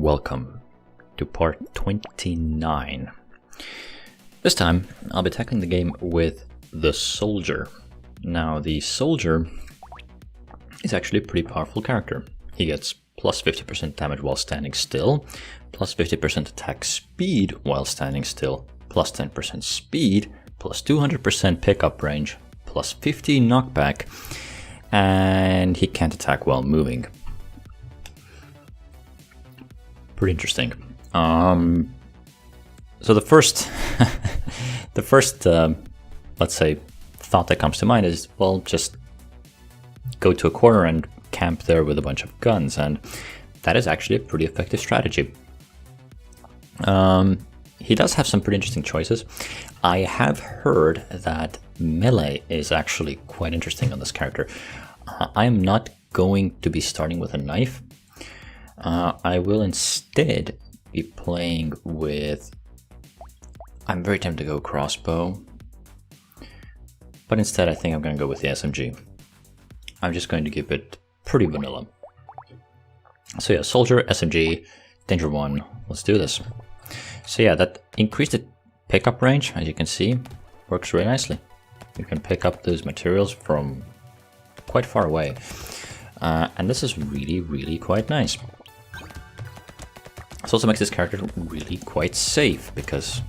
welcome to part 29. This time I'll be tackling the game with the Soldier. Now the Soldier is actually a pretty powerful character. He gets plus 50% damage while standing still, plus 50% attack speed while standing still, plus 10% speed, plus 200% pickup range, plus 50 knockback, and he can't attack while moving. Pretty interesting. So the first, let's say, thought that comes to mind is, well, just go to a corner and camp there with a bunch of guns, and that is actually a pretty effective strategy. He does have some pretty interesting choices. I have heard that melee is actually quite interesting on this character. I am not going to be starting with a knife. I will instead be playing with... I'm very tempted to go crossbow, but instead I think I'm going to go with the SMG. I'm just going to keep it pretty vanilla. So yeah, Soldier, SMG, Danger 1, let's do this. So yeah, that increased the pickup range, as you can see, works really nicely. You can pick up those materials from quite far away. And this is really quite nice. This also makes this character really quite safe because,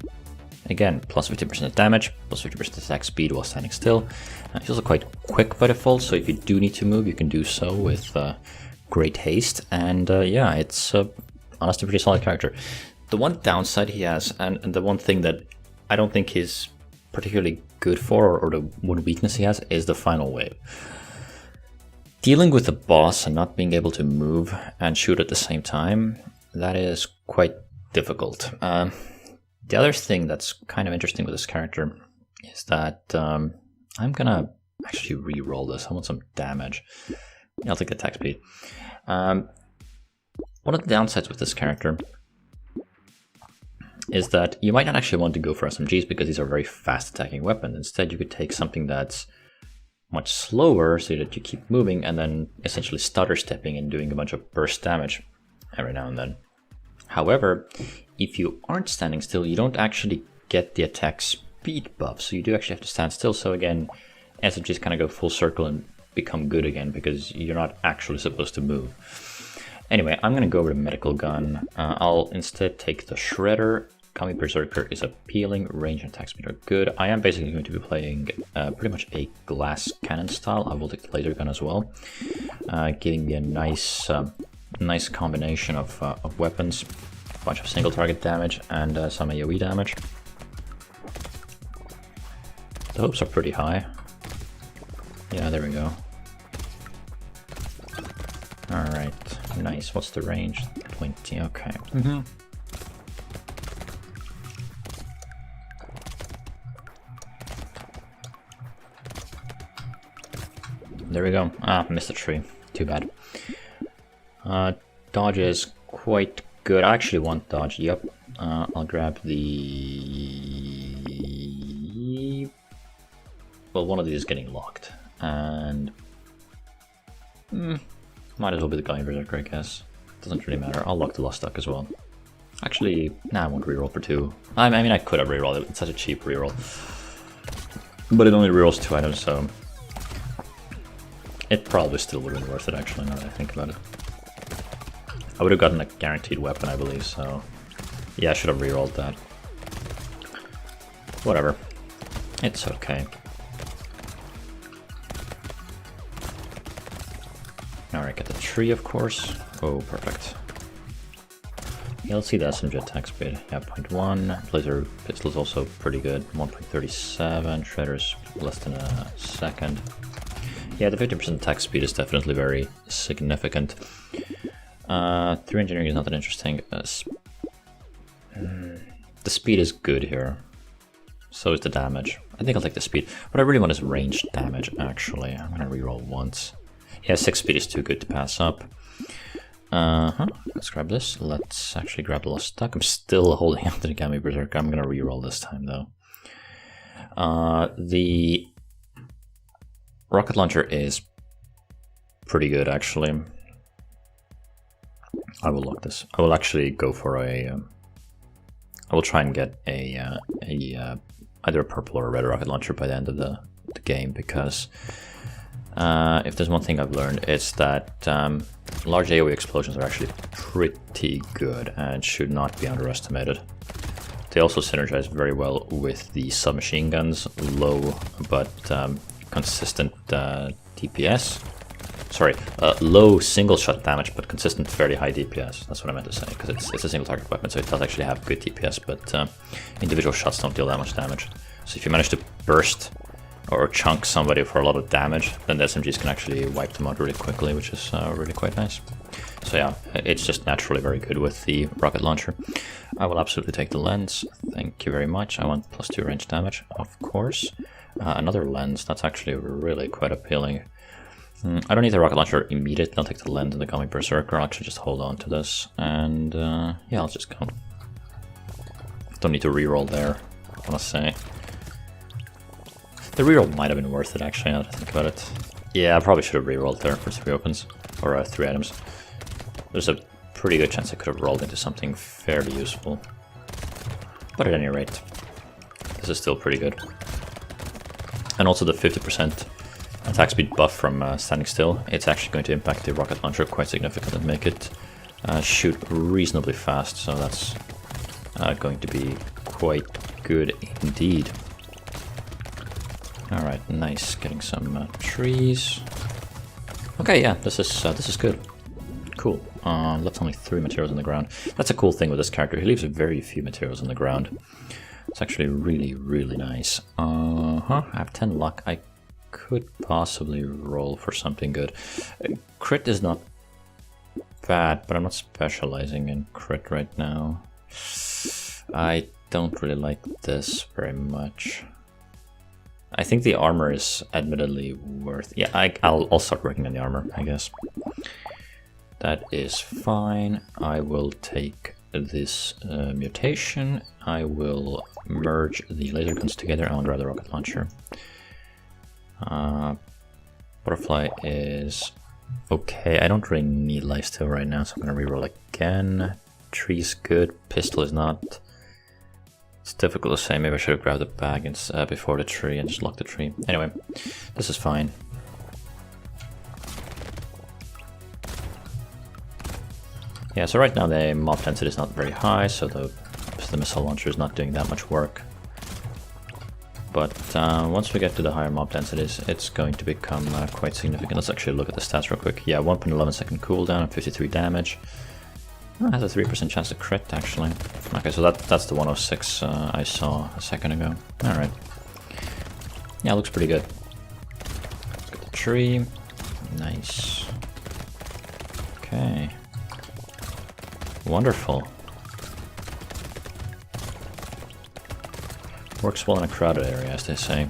again, plus 50% damage, plus 50% attack speed while standing still. He's also quite quick by default, so if you do need to move, you can do so with great haste. And yeah, it's honestly a pretty solid character. The one downside he has, and the one thing that I don't think he's particularly good for, or the one weakness he has, is the final wave. Dealing with the boss and not being able to move and shoot at the same time, that is quite difficult. The other thing that's kind of interesting with this character is that I'm gonna actually re-roll this. I want some damage. Yeah, I'll take the attack speed. One of the downsides with this character is that you might not actually want to go for SMGs because these are very fast attacking weapons. Instead, you could take something that's much slower so that you keep moving and then essentially stutter stepping and doing a bunch of burst damage every now and then. However, if you aren't standing still, you don't actually get the attack speed buff, so you do actually have to stand still. So again, SMGs kind of go full circle and become good again because you're not actually supposed to move. Anyway, I'm going to go over the medical gun. I'll instead take the Shredder. Kami Berserker is appealing, range and attack speed are good. I am basically going to be playing pretty much a glass cannon style. I will take the laser gun as well, giving me a nice combination of weapons, a bunch of single target damage and some AoE damage. The hopes are pretty high. Yeah, there we go. Alright, nice. What's the range? 20, okay. There we go. Ah, missed the tree. Too bad. Dodge is quite good. I actually want dodge. Yep. I'll grab the... Well, one of these is getting locked. And... might as well be the Kami Berserker, I guess. Doesn't really matter. I'll lock the Lost Duck as well. Actually, nah, I won't reroll for 2. I mean, I could have rerolled it. It's such a cheap reroll. But it only rerolls 2 items, so... It probably still would have been worth it, actually, now that I think about it. I would have gotten a guaranteed weapon, I believe, so... Yeah, I should have rerolled that. Whatever. It's okay. Alright, get the tree, of course. Oh, perfect. Yeah, let's see the SMG attack speed. Yeah, 0.1. Laser pistol is also pretty good. 1.37. Shredder's less than a second. Yeah, the 50% attack speed is definitely very significant. 3 engineering is not that interesting. The speed is good here. So is the damage. I think I'll take the speed. What I really want is ranged damage, actually. I'm gonna reroll once. Yeah, 6 speed is too good to pass up. Let's grab this. Let's actually grab the Lost Duck. I'm still holding on to the Kami Berserker. I'm gonna reroll this time, though. The rocket launcher is pretty good, actually. I will lock this. I will actually go for a... I will try and get either a purple or a red rocket launcher by the end of the game, because if there's one thing I've learned, it's that large AoE explosions are actually pretty good and should not be underestimated. They also synergize very well with the submachine guns, low but consistent DPS. Sorry, low single shot damage but consistent fairly high DPS. That's what I meant to say, because it's a single target weapon, so it does actually have good DPS, but individual shots don't deal that much damage. So if you manage to burst or chunk somebody for a lot of damage, then the SMGs can actually wipe them out really quickly, which is really quite nice. So yeah, it's just naturally very good with the rocket launcher. I will absolutely take the lens, thank you very much. I want +2 range damage, of course. Another lens, that's actually really quite appealing. I don't need the rocket launcher immediately, I'll take the lens and the Comic Berserker. I'll actually just hold on to this, and yeah, I'll just go. Don't need to reroll there, I want to say. The reroll might have been worth it, actually, now that I think about it. Yeah, I probably should have rerolled there for 3 opens, or 3 items. There's a pretty good chance I could have rolled into something fairly useful. But at any rate, this is still pretty good. And also the 50% attack speed buff from standing still, it's actually going to impact the rocket launcher quite significantly and make it shoot reasonably fast, so that's going to be quite good indeed. Alright, nice, getting some trees. Okay, yeah, this is good. Cool. Left only 3 materials on the ground. That's a cool thing with this character, he leaves very few materials on the ground. It's actually really, really nice. I have 10 luck. I could possibly roll for something good. Crit is not bad, but I'm not specializing in crit right now. I don't really like this very much. I think the armor is admittedly worth... Yeah, I'll start working on the armor, I guess. That is fine. I will take this mutation. I will merge the laser guns together. I want to grab the rocket launcher. Butterfly is okay. I don't really need lifesteal right now, so I'm going to reroll again. Tree's good. Pistol is not. It's difficult to say. Maybe I should have grabbed the bag before the tree and just locked the tree. Anyway, this is fine. Yeah, so right now the mob density is not very high, so the missile launcher is not doing that much work. But once we get to the higher mob densities, it's going to become quite significant. Let's actually look at the stats real quick. Yeah, 1.11 second cooldown and 53 damage. Oh, it has a 3% chance to crit, actually. Okay, so that's the 106 I saw a second ago. Alright. Yeah, it looks pretty good. Let's get the tree. Nice. Okay. Wonderful. Works well in a crowded area, as they say.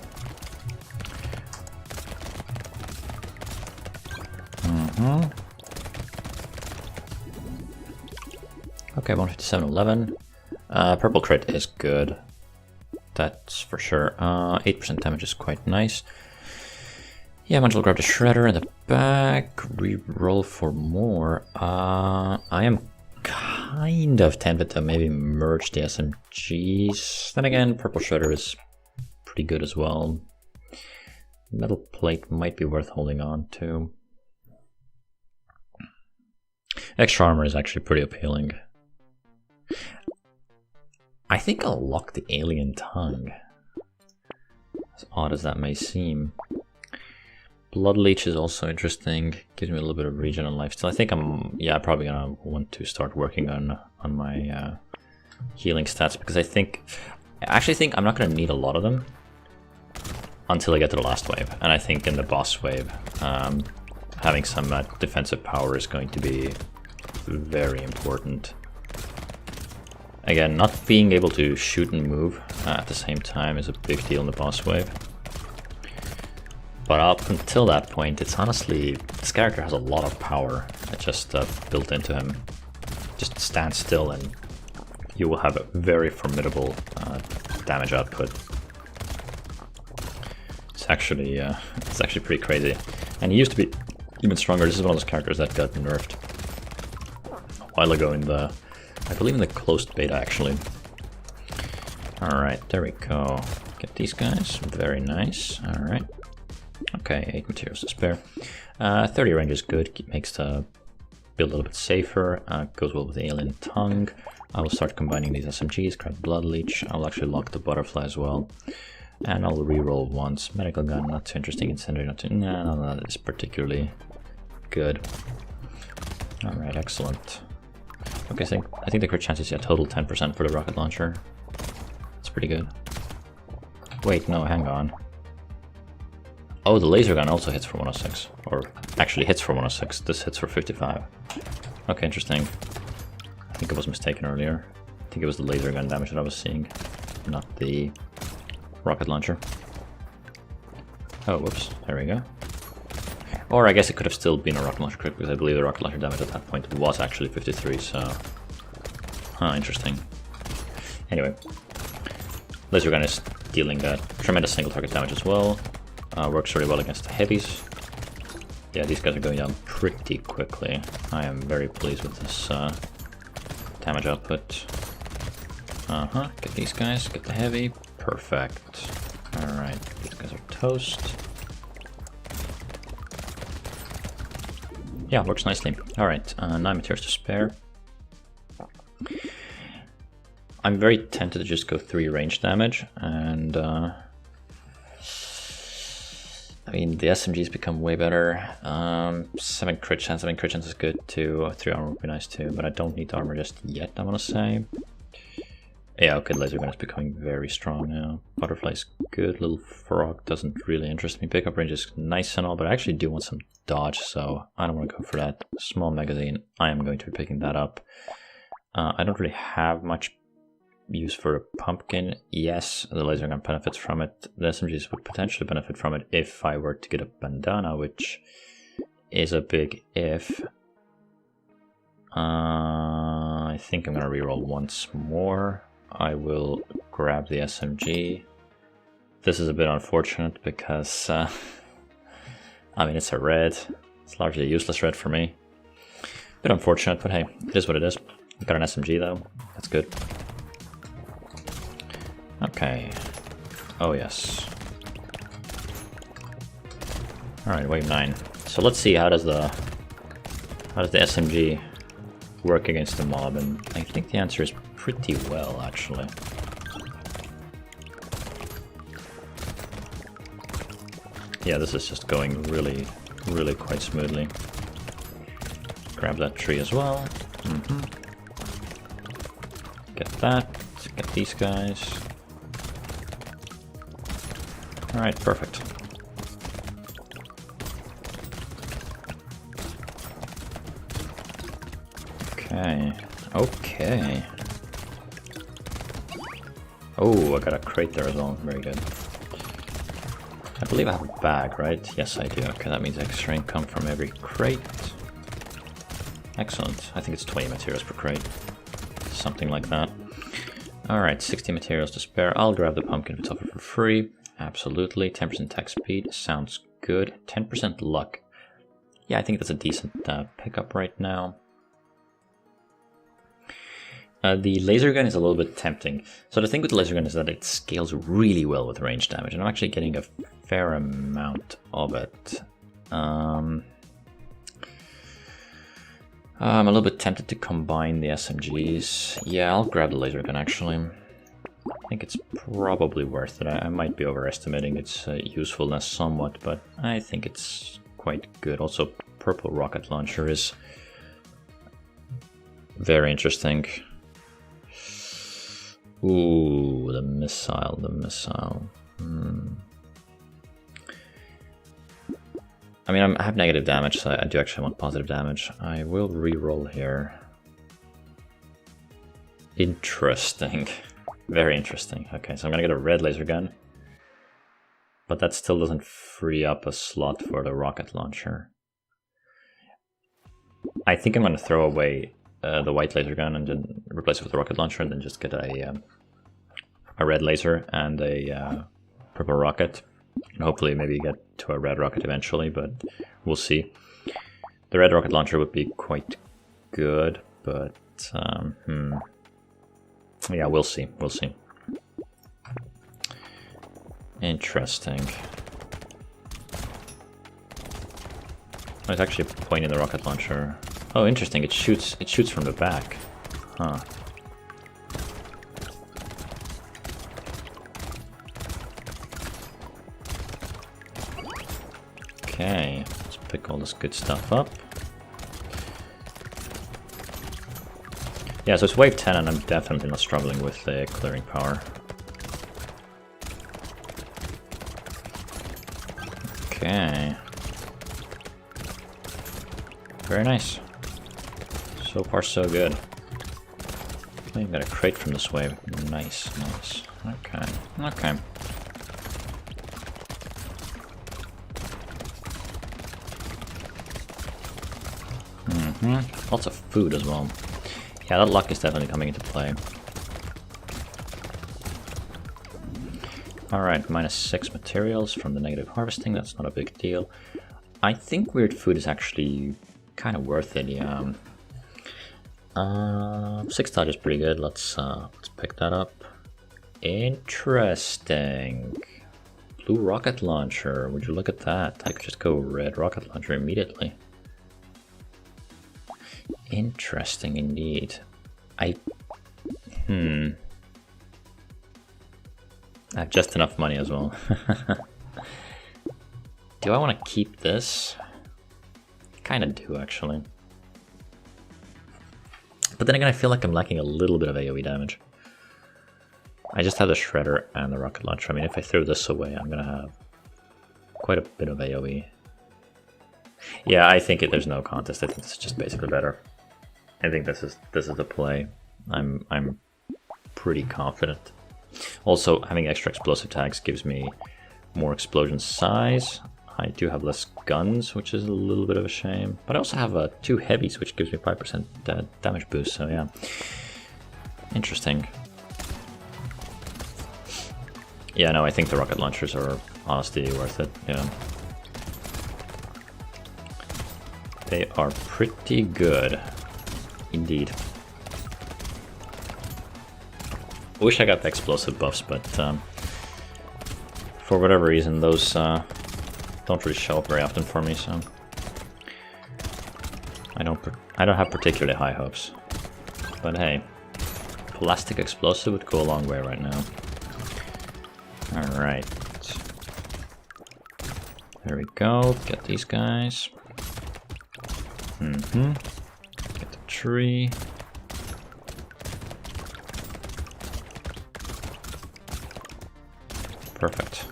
Okay, 157.11. Purple crit is good. That's for sure. 8% damage is quite nice. Yeah, might as well grab the shredder in the back. Re-roll for more. I am kind of tempted to maybe merge the SMGs. Then again, purple shredder is pretty good as well. Metal plate might be worth holding on to. Extra armor is actually pretty appealing. I think I'll lock the alien tongue, as odd as that may seem. Blood leech is also interesting, gives me a little bit of regen and lifesteal. I think I'm probably gonna want to start working on my healing stats, because I actually think I'm not gonna need a lot of them until I get to the last wave. And I think in the boss wave, having some defensive power is going to be very important. Again, not being able to shoot and move at the same time is a big deal in the boss wave. But up until that point, it's honestly, this character has a lot of power just built into him. Just stand still and you will have a very formidable damage output. It's actually pretty crazy. And he used to be even stronger. This is one of those characters that got nerfed while ago in the, I believe in the closed beta actually. Alright, there we go. Get these guys, very nice, alright. Okay, 8 materials to spare. 30 range is good, makes the build a little bit safer, goes well with the alien tongue. I will start combining these SMGs, grab blood leech, I'll actually lock the butterfly as well. And I'll reroll once. Medical gun, not too interesting. Incendiary, not too... No, that is particularly good. Alright, excellent. Okay, so I think the crit chance is total 10% for the rocket launcher. That's pretty good. Wait, no, hang on. Oh, the laser gun also hits for 106. Or actually hits for 106. This hits for 55. Okay, interesting. I think I was mistaken earlier. I think it was the laser gun damage that I was seeing, not the rocket launcher. Oh, whoops. There we go. Or I guess it could have still been a rocket launcher crit, because I believe the rocket launcher damage at that point was actually 53, so... Huh, interesting. Anyway. Laser gun is dealing tremendous single target damage as well. Works really well against the heavies. Yeah, these guys are going down pretty quickly. I am very pleased with this damage output. Get these guys, get the heavy. Perfect. Alright, these guys are toast. Yeah, works nicely. Alright, 9 materials to spare. I'm very tempted to just go 3 range damage, and I mean, the SMGs become way better. 7 crit chance, is good too. 3 armor would be nice too, but I don't need the armor just yet, I want to say. Yeah, okay, laser gun is becoming very strong now. Butterfly's good, little frog doesn't really interest me. Pickup range is nice and all, but I actually do want some dodge, so I don't want to go for that. Small magazine, I am going to be picking that up. I don't really have much use for a pumpkin. Yes, the laser gun benefits from it. The SMGs would potentially benefit from it if I were to get a bandana, which is a big if. I think I'm going to reroll once more. I will grab the SMG. This is a bit unfortunate because, I mean, it's a red. It's largely a useless red for me. Bit unfortunate, but hey, it is what it is. Got an SMG though. That's good. Okay. Oh yes. Alright, wave 9. So let's see, how does the SMG work against the mob? And I think the answer is pretty well, actually. Yeah, this is just going really, really quite smoothly. Grab that tree as well. Get that. Get these guys. Alright, perfect. Okay. Okay. Oh, I got a crate there as well. Very good. I believe I have a bag, right? Yes, I do. Okay, that means extra income from every crate. Excellent. I think it's 20 materials per crate. Something like that. Alright, 60 materials to spare. I'll grab the pumpkin if it's offered for free. Absolutely. 10% attack speed. Sounds good. 10% luck. Yeah, I think that's a decent pickup right now. The laser gun is a little bit tempting. So the thing with the laser gun is that it scales really well with range damage, and I'm actually getting a fair amount of it. I'm a little bit tempted to combine the SMGs. Yeah, I'll grab the laser gun actually. I think it's probably worth it. I might be overestimating its usefulness somewhat, but I think it's quite good. Also, purple rocket launcher is very interesting. Ooh, the missile. I mean, I have negative damage, so I do actually want positive damage. I will re-roll here. Interesting. Very interesting. Okay, so I'm gonna get a red laser gun. But that still doesn't free up a slot for the rocket launcher. I think I'm gonna throw away the white laser gun and then replace it with the rocket launcher, and then just get a red laser and a purple rocket. And hopefully maybe get to a red rocket eventually, but we'll see. The red rocket launcher would be quite good. but yeah, we'll see. We'll see. Interesting. There's actually a point in the rocket launcher. Oh, interesting. It shoots from the back. Huh. Okay, let's pick all this good stuff up. Yeah, so it's wave 10 and I'm definitely not struggling with the clearing power. Okay. Very nice. So far so good. I got a crate from this wave. Nice, nice. Okay, okay. Lots of food as well. Yeah, that luck is definitely coming into play. Alright, -6 materials from the negative harvesting. That's not a big deal. I think weird food is actually kind of worth it, yeah. 6 dodge is pretty good. Let's pick that up. Interesting. Blue rocket launcher. Would you look at that? I could just go red rocket launcher immediately. Interesting indeed. I have just enough money as well. Do I want to keep this? Kind of do, actually. But then again, I feel like I'm lacking a little bit of AoE damage. I just have the shredder and the rocket launcher. I mean, if I throw this away, I'm gonna have quite a bit of AoE. Yeah, I think there's no contest. I think this is just basically better. I think this is the play. I'm pretty confident. Also, having extra explosive tags gives me more explosion size. I do have less guns, which is a little bit of a shame. But I also have 2 heavies, which gives me 5% damage boost, so yeah. Interesting. Yeah, no, I think the rocket launchers are honestly worth it, yeah. They are pretty good. Indeed. I wish I got the explosive buffs, but for whatever reason, those don't really show up very often for me, so I don't have particularly high hopes. But hey, plastic explosive would go a long way right now. All right, there we go. Get these guys. Get the tree. Perfect.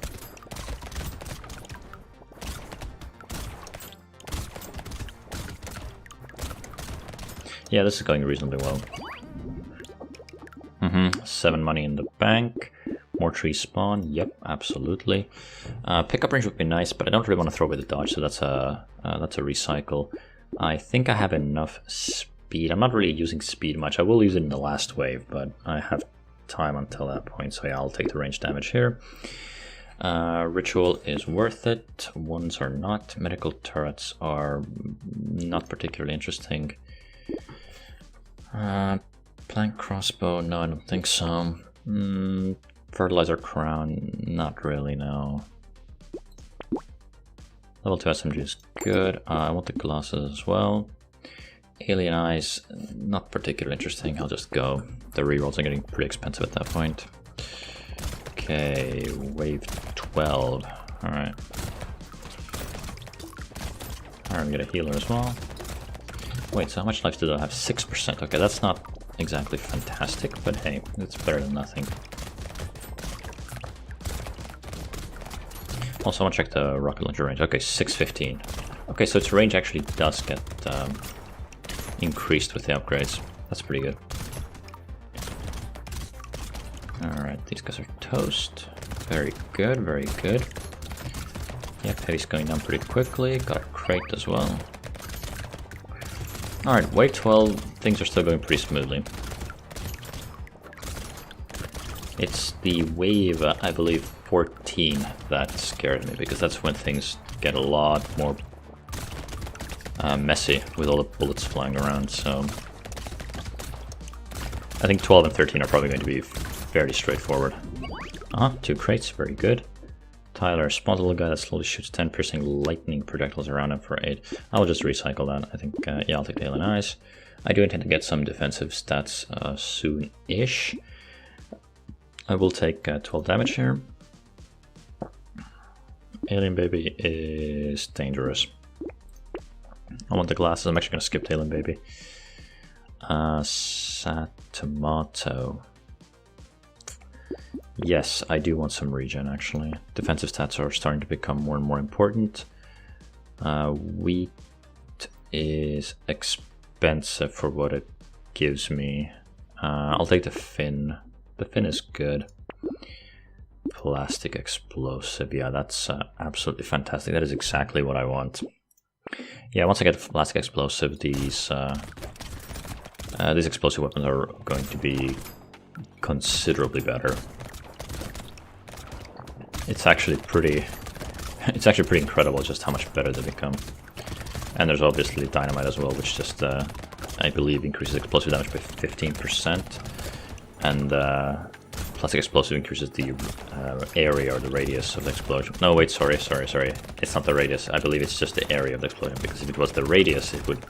Yeah, this is going reasonably well. 7 money in the bank. More trees spawn. Yep, absolutely. Pickup range would be nice, but I don't really want to throw away the dodge, so that's a recycle. I think I have enough speed. I'm not really using speed much. I will use it in the last wave, but I have time until that point, so yeah, I'll take the range damage here. Ritual is worth it. Ones are not. Medical turrets are not particularly interesting. Plank crossbow, no, I don't think so. Fertilizer crown, not really, no. Level 2 SMG is good. I want the glasses as well. Alien eyes, not particularly interesting. I'll just go. The rerolls are getting pretty expensive at that point. Okay, wave 12. Alright. Alright, we get a healer as well. Wait, so how much life do I have? 6%. Okay, that's not exactly fantastic, but hey, it's better than nothing. Also, I want to check the rocket launcher range. Okay, 615. Okay, so its range actually does get increased with the upgrades. That's pretty good. Alright, these guys are toast. Very good, very good. Yep, heavy's going down pretty quickly. Got a crate as well. Alright, wave 12, things are still going pretty smoothly. It's the wave, I believe, 14 that scared me, because that's when things get a lot more messy with all the bullets flying around, so I think 12 and 13 are probably going to be fairly straightforward. 2 crates, very good. Tyler, spot a little guy that slowly shoots 10 piercing lightning projectiles around him for 8. I'll just recycle that. I think, yeah, I'll take the Alien Eyes. I do intend to get some defensive stats soon-ish. I will take 12 damage here. Alien Baby is dangerous. I want the glasses. I'm actually going to skip Alien Baby. Tomato. Yes, I do want some regen actually. Defensive stats are starting to become more and more important. Wheat is expensive for what it gives me. I'll take the fin. The fin is good. Plastic explosive. Yeah, that's absolutely fantastic. That is exactly what I want. Yeah, once I get the plastic explosive, these explosive weapons are going to be considerably better. It's actually pretty incredible just how much better they become. And there's obviously dynamite as well, which just I believe increases explosive damage by 15%, and plastic explosive increases the area or the radius of the explosion. No, wait, sorry. It's not the radius. I believe it's just the area of the explosion, because if it was the radius, it would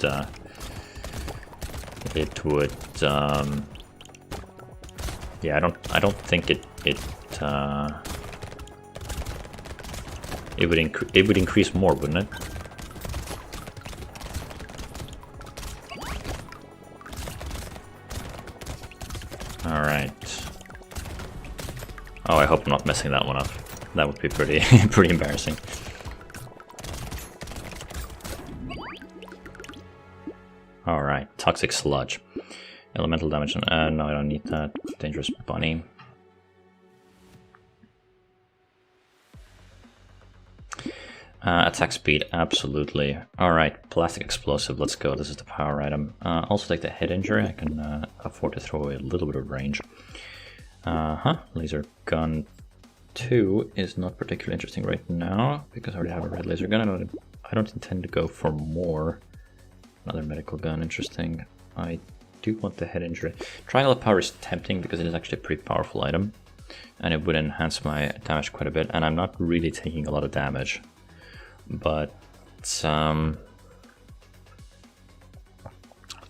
yeah, I don't think it would increase more, wouldn't it? All right. Oh, I hope I'm not messing that one up. That would be pretty pretty embarrassing. All right, toxic sludge, elemental damage. No, I don't need that. Dangerous bunny. Attack speed, absolutely. Alright, plastic explosive, let's go. This is the power item. Also take the head injury. I can afford to throw away a little bit of range. Laser gun 2 is not particularly interesting right now, because I already have a red laser gun. I don't intend to go for more. Another medical gun, interesting. I do want the head injury. Triangle of Power is tempting, because it is actually a pretty powerful item, and it would enhance my damage quite a bit, and I'm not really taking a lot of damage. But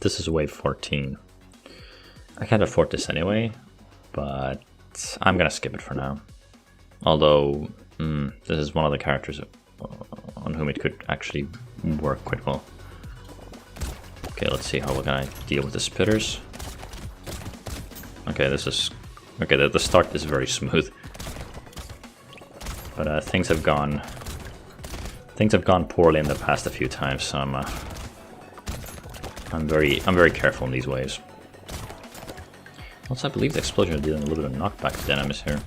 this is wave 14. I can't afford this anyway, but I'm gonna skip it for now. Although this is one of the characters on whom it could actually work quite well. Okay, let's see how we're gonna deal with the spitters. Okay, this is okay. The start is very smooth, but things have gone poorly in the past a few times, so I'm very careful in these waves. Also, I believe the explosion is dealing a little bit of knockback to the enemies here.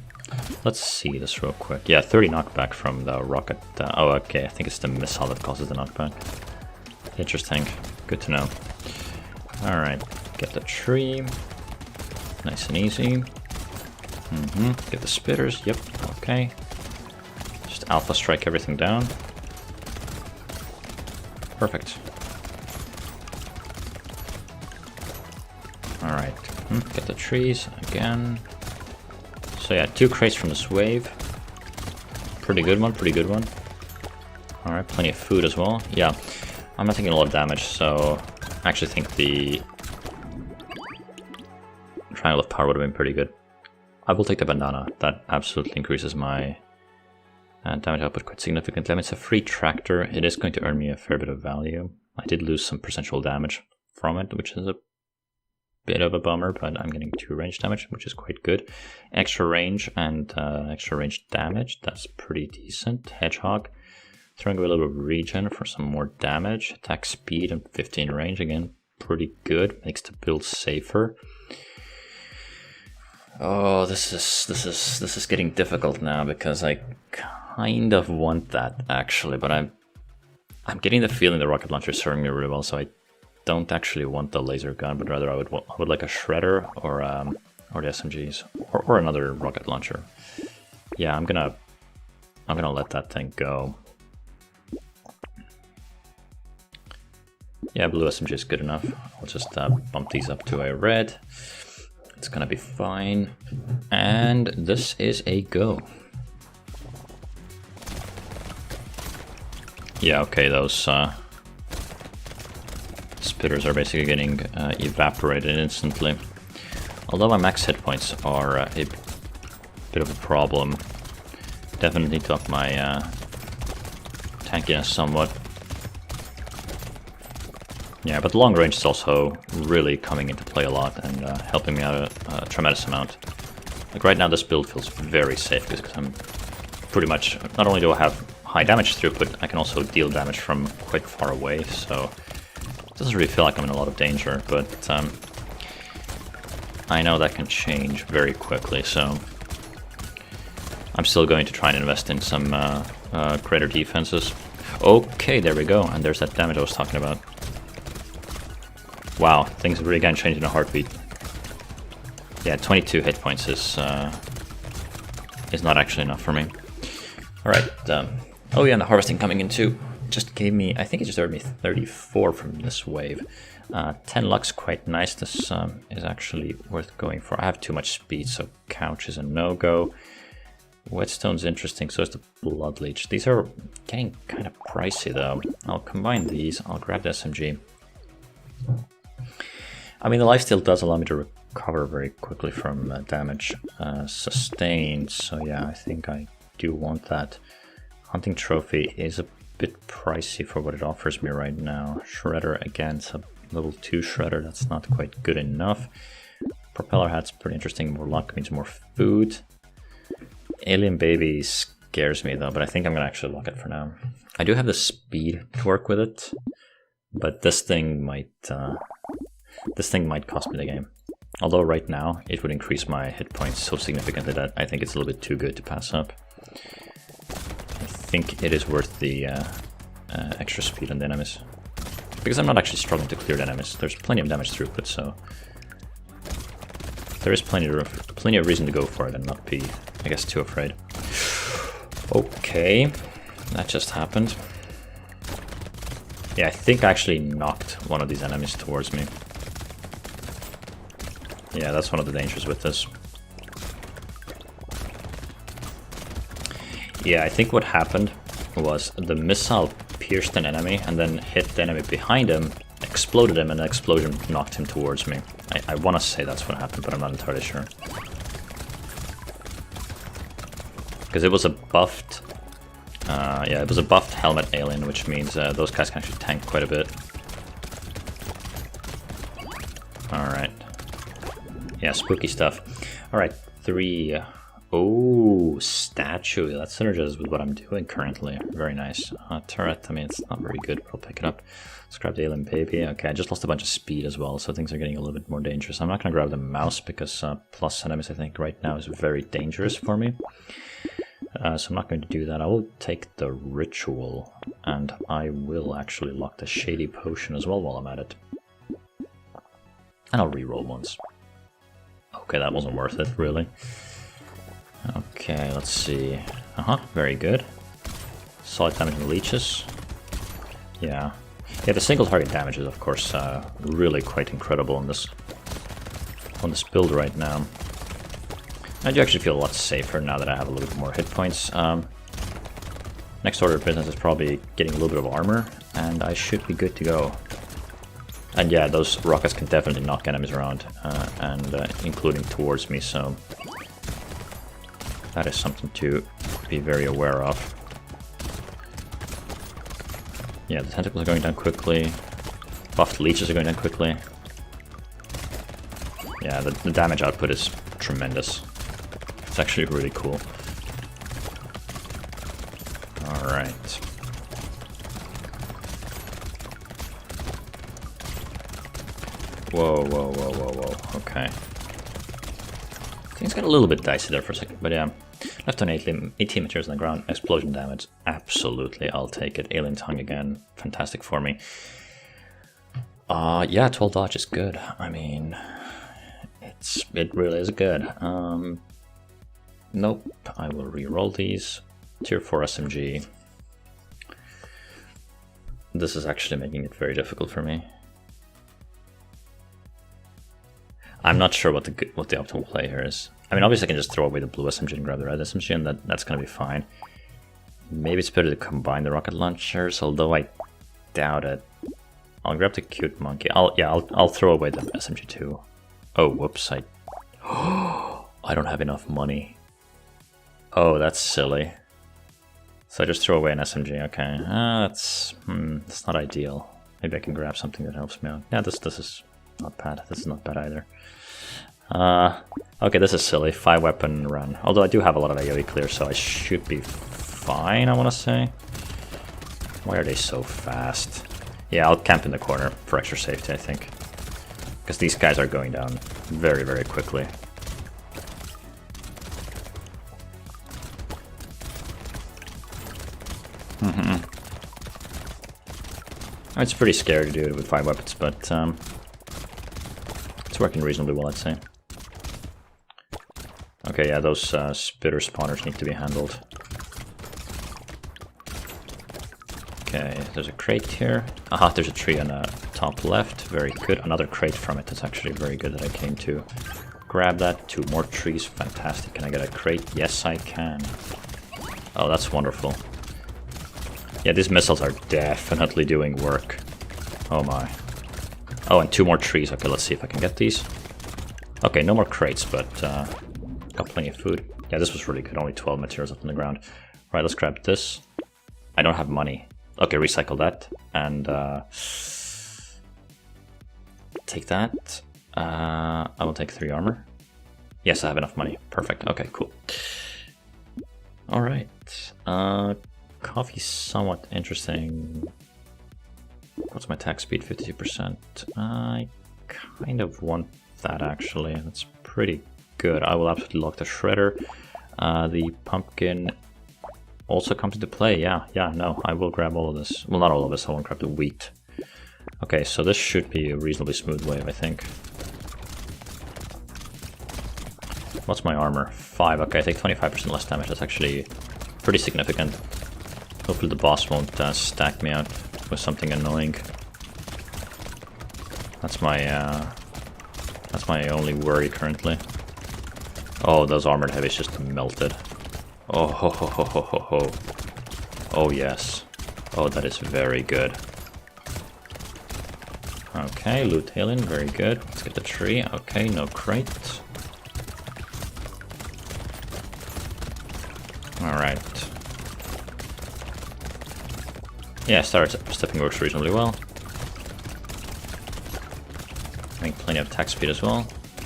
Let's see this real quick. Yeah, 30 knockback from the rocket. Oh, okay, I think it's the missile that causes the knockback. Interesting. Good to know. Alright, get the tree. Nice and easy. Get the spitters. Yep, okay. Just alpha strike everything down. Perfect. Alright, get the trees again. So yeah, 2 crates from this wave. Pretty good one, pretty good one. Alright, plenty of food as well. Yeah, I'm not taking a lot of damage, so I actually think the Triangle of Power would have been pretty good. I will take the bandana. That absolutely increases my damage output quite significantly. I mean, it's a free tractor. It is going to earn me a fair bit of value. I did lose some percentual damage from it, which is a bit of a bummer, but I'm getting 2 range damage, which is quite good. Extra range and extra range damage, that's pretty decent. Hedgehog, throwing away a little bit of regen for some more damage. Attack speed and 15 range, again, pretty good. Makes the build safer. Oh, this is getting difficult now, because I kind of want that actually, but I'm getting the feeling the rocket launcher is serving me really well, so I don't actually want the laser gun, but rather I would like a shredder or the SMGs or another rocket launcher. Yeah, I'm gonna let that thing go. Yeah, blue SMG is good enough. I'll just bump these up to a red. It's gonna be fine. And this is a go. Yeah, okay, those spitters are basically getting evaporated instantly. Although my max hit points are a bit of a problem. Definitely need to up my tankiness somewhat. Yeah, but long range is also really coming into play a lot and helping me out a tremendous amount. Like right now this build feels very safe because I'm pretty much, not only do I have high damage throughput, I can also deal damage from quite far away, so it doesn't really feel like I'm in a lot of danger, but I know that can change very quickly, so I'm still going to try and invest in some greater defenses. Okay, there we go, and there's that damage I was talking about. Wow, things really can change in a heartbeat. Yeah, 22 hit points is not actually enough for me. Alright, oh yeah, and the harvesting coming in too. Just gave me, I think it just earned me 34 from this wave. 10 luck's quite nice. This is actually worth going for. I have too much speed, so couch is a no-go. Whetstone's interesting, so is the blood leech. These are getting kind of pricey though. I'll combine these, I'll grab the SMG. I mean, the lifesteal does allow me to recover very quickly from damage sustained, so yeah, I think I do want that. Hunting trophy is a bit pricey for what it offers me right now. Shredder again, it's a level 2 shredder, that's not quite good enough. Propeller hat's pretty interesting, more luck means more food. Alien baby scares me though, but I think I'm gonna actually lock it for now. I do have the speed to work with it, but this thing might cost me the game. Although right now it would increase my hit points so significantly that I think it's a little bit too good to pass up. I think it is worth the extra speed on the enemies. Because I'm not actually struggling to clear the enemies. There's plenty of damage throughput, so there is plenty of reason to go for it and not be, I guess, too afraid. Okay, that just happened. Yeah, I think I actually knocked one of these enemies towards me. Yeah, that's one of the dangers with this. Yeah, I think what happened was the missile pierced an enemy and then hit the enemy behind him, exploded him, and the explosion knocked him towards me. I want to say that's what happened, but I'm not entirely sure. Because it was a buffed... yeah, it was a buffed helmet alien, which means those guys can actually tank quite a bit. Alright. Yeah, spooky stuff. Alright, 3... Oh, statue. That synergizes with what I'm doing currently. Very nice. Turret, I mean, it's not very good, but I'll pick it up. Let's grab the alien baby. Okay, I just lost a bunch of speed as well, so things are getting a little bit more dangerous. I'm not going to grab the mouse because plus enemies, I think, right now is very dangerous for me. So I'm not going to do that. I will take the ritual, and I will actually lock the shady potion as well while I'm at it. And I'll reroll once. Okay, that wasn't worth it, really. Okay, let's see. Very good. Solid damage on leeches. Yeah. Yeah, the single target damage is, of course, really quite incredible on this build right now. I do actually feel a lot safer now that I have a little bit more hit points. Next order of business is probably getting a little bit of armor, and I should be good to go. And yeah, those rockets can definitely knock enemies around, including towards me, so that is something to be very aware of. Yeah, the tentacles are going down quickly. Buffed leeches are going down quickly. Yeah, the damage output is tremendous. It's actually really cool. Alright. Whoa, whoa, whoa, whoa, whoa. Okay. Things got a little bit dicey there for a second, but yeah. Left on 18 materials on the ground. Explosion damage. Absolutely, I'll take it. Alien tongue again. Fantastic for me. Yeah, 12 dodge is good. I mean, it really is good. Nope, I will re-roll these. Tier 4 SMG. This is actually making it very difficult for me. I'm not sure what the optimal play here is. I mean, obviously I can just throw away the blue SMG and grab the red SMG, and that's gonna be fine. Maybe it's better to combine the rocket launchers, although I doubt it. I'll grab the cute monkey. I'll throw away the SMG too. Oh, whoops! I don't have enough money. Oh, that's silly. So I just throw away an SMG. Okay, that's not ideal. Maybe I can grab something that helps me out. Yeah, this is not bad. This is not bad either. Okay, this is silly. 5-weapon run. Although I do have a lot of AoE clear, so I should be fine, I want to say. Why are they so fast? Yeah, I'll camp in the corner for extra safety, I think. Because these guys are going down very, very quickly. It's pretty scary to do it with 5 weapons, but it's working reasonably well, I'd say. Okay, yeah, those spitter spawners need to be handled. Okay, there's a crate here. Aha, there's a tree on the top left. Very good. Another crate from it. That's actually very good that I came to grab that. 2 more trees. Fantastic. Can I get a crate? Yes, I can. Oh, that's wonderful. Yeah, these missiles are definitely doing work. Oh my. Oh, and 2 more trees. Okay, let's see if I can get these. Okay, no more crates, but got plenty of food. Yeah, this was really good. Only 12 materials up on the ground. Right, let's grab this. I don't have money. Okay, recycle that. And take that. I will take 3 armor. Yes, I have enough money. Perfect. Okay, cool. Alright. Coffee's somewhat interesting. What's my attack speed? 52%. I kind of want that, actually. That's pretty good. I will absolutely lock the shredder. The pumpkin also comes into play. Yeah, no, I will grab all of this. Well, not all of this, I won't grab the wheat. Okay, so this should be a reasonably smooth wave, I think. What's my armor? 5. Okay, I take 25% less damage. That's actually pretty significant. Hopefully the boss won't stack me out with something annoying. That's my only worry currently. Oh, those armored heavies just melted. Oh ho ho ho ho ho ho. Oh yes. Oh, that is very good. Okay, loot alien, very good. Let's get the tree. Okay, no crate. Alright. Yeah, stepping works reasonably well. Having plenty of attack speed as well.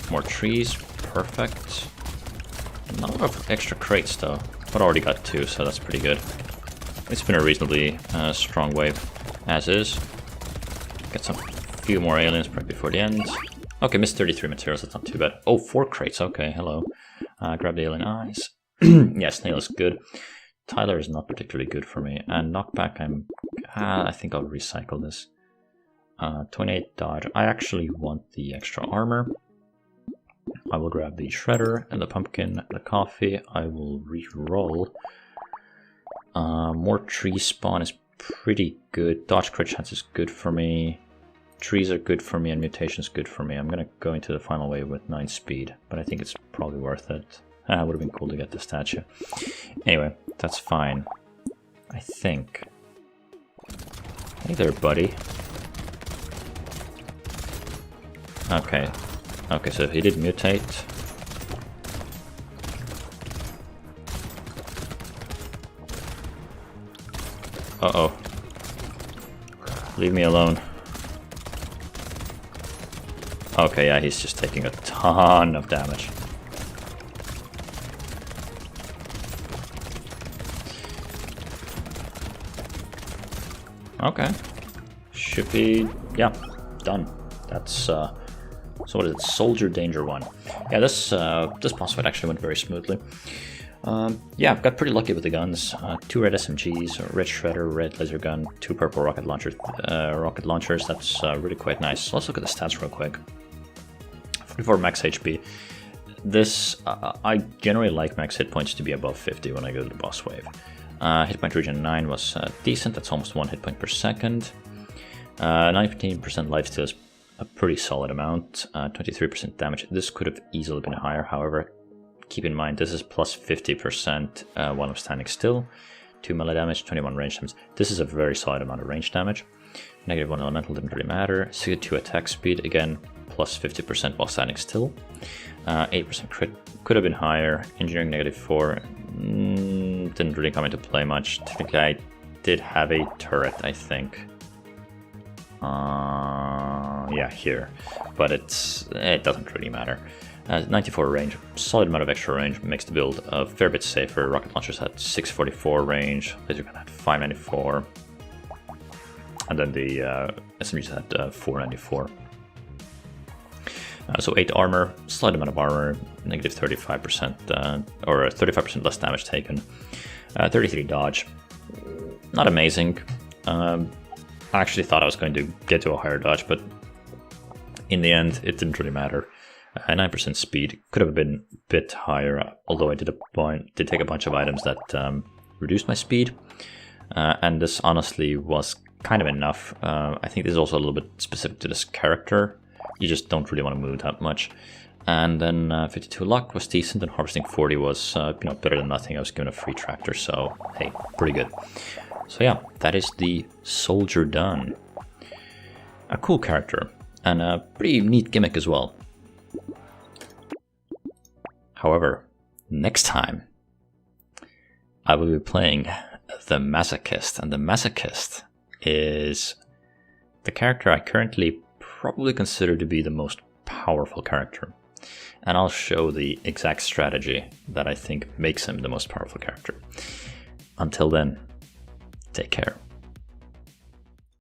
More trees, perfect. A lot of extra crates though, but already got 2, so that's pretty good. It's been a reasonably strong wave, as is. Get some few more aliens probably before the end. Okay, missed 33 materials, that's not too bad. Oh, 4 crates, okay, hello. Grab the alien eyes. Yeah, snail is good. Tyler is not particularly good for me. And knockback, I think I'll recycle this. 28 dodge. I actually want the extra armor. I will grab the shredder and the pumpkin, the coffee. I will re-roll. More tree spawn is pretty good. Dodge crit chance is good for me. Trees are good for me and mutations good for me. I'm gonna go into the final wave with 9 speed, but I think it's probably worth it. It would have been cool to get the statue. Anyway, that's fine. I think. Hey there, buddy. Okay. Okay, so he did mutate. Uh-oh. Leave me alone. Okay, yeah, he's just taking a ton of damage. Okay. Should be, yeah, done. That's, so what is it? Soldier Danger 1. Yeah, this boss fight actually went very smoothly. Yeah, got pretty lucky with the guns. 2 red SMGs, a red shredder, red laser gun, 2 purple rocket launchers. That's really quite nice. Let's look at the stats real quick. 44 max HP. This, I generally like max hit points to be above 50 when I go to the boss wave. Hit point region 9 was decent, that's almost 1 hit point per second. 19% lifesteal is a pretty solid amount, 23% damage. This could have easily been higher, however, keep in mind this is plus 50% while I'm standing still, 2 melee damage, 21 range damage. This is a very solid amount of range damage. Negative 1 elemental didn't really matter. 62 attack speed, again, plus 50% while standing still. 8% crit, could have been higher. Engineering negative 4, didn't really come into play much. Technically, I did have a turret, I think. Yeah, here, but it doesn't really matter. 94 range, solid amount of extra range, makes the build a fair bit safer. Rocket launchers had 644 range, laser gun had 594, and then the SMGs had 494. So 8 armor, slight amount of armor, negative 35%, or 35% less damage taken. 33 dodge, not amazing. I actually thought I was going to get to a higher dodge, but in the end, it didn't really matter. 9% speed, could have been a bit higher, although I did take a bunch of items that reduced my speed. And this honestly was kind of enough. I think this is also a little bit specific to this character. You just don't really want to move that much. And then 52 luck was decent, and harvesting 40 was better than nothing. I was given a free tractor, so hey, pretty good. So yeah, that is the soldier done. A cool character, and a pretty neat gimmick as well. However, next time I will be playing the Masochist, and the Masochist is the character I currently probably consider to be the most powerful character. And I'll show the exact strategy that I think makes him the most powerful character. Until then, take care.